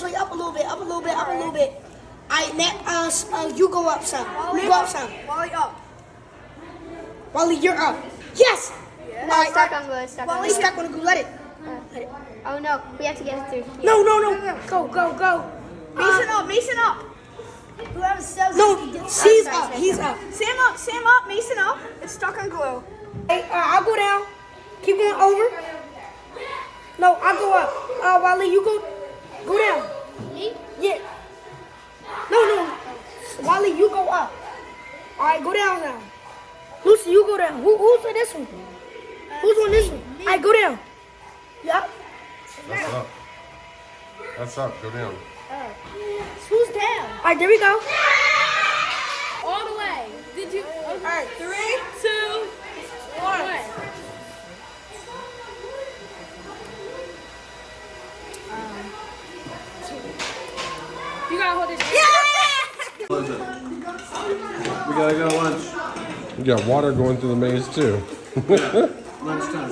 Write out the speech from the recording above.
way, up a little bit, up a little bit, up a little bit. Alright, now you go up some. You go up some. Wally up. Wally, you're up. Yes! Yeah. No, it's stuck on glue. It's stuck on glue. It's stuck on the glue. Let it. Let it. Oh no, we have to get it through. Here. No. Go. Mason up. Whoever sells No, it, she's up. He's up. Sam up, Mason up. It's stuck on glue. Hey, I'll go down. Keep going over. No, I'll go up. Wally, you go down. Me? Yeah. No. Wally, you go up. All right, go down now. Lucy, you go down. Who's on this one? Who's on this one? All right, go down. Yup. That's up. That's up. Go down. Who's down? All right, there we go. All the way. Did you? All right, 3, 2, 1. You gotta hold it. We gotta go to lunch. You got water going through the maze too. Lunchtime.